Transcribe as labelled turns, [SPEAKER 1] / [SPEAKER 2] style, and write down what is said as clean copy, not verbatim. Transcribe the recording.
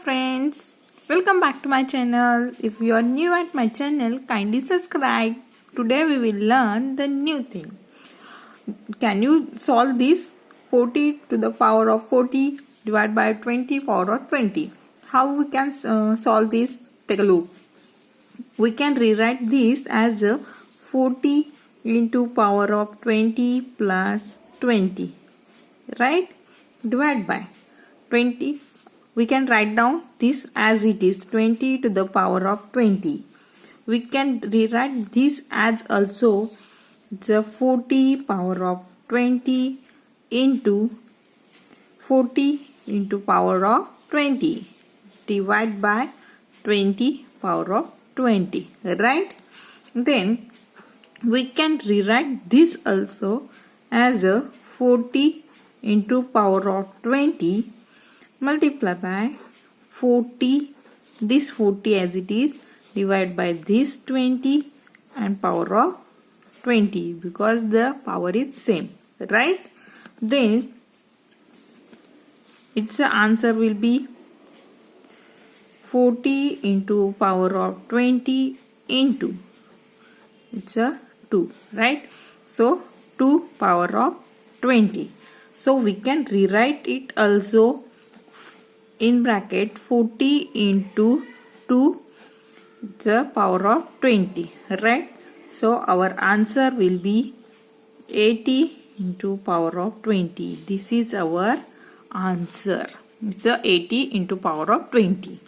[SPEAKER 1] friends, welcome back to my channel. If you are new at my channel, kindly subscribe. Today we will learn the new thing. Can you solve this? 40 to the power of 40 divided by 20 power of 20. How we can solve this? Take a look. We can rewrite this as 40 into power of 20 plus 20, right? Divided by 20. We can write down this as it is, 20 to the power of 20. We can rewrite this as also the 40 power of 20 into 40 into power of 20 divided by 20 power of 20, right? Then we can rewrite this also as a 40 into power of 20 multiply by 40, this 40 as it is, divided by this 20 and power of 20 because the power is same, right? Then its answer will be 40 into power of 20 into, it's a 2, right? So 2 power of 20. So we can rewrite it also in bracket 40 into 2 the power of 20, right? So our answer will be 80 into power of 20. This is our answer. It's a 80 into power of 20.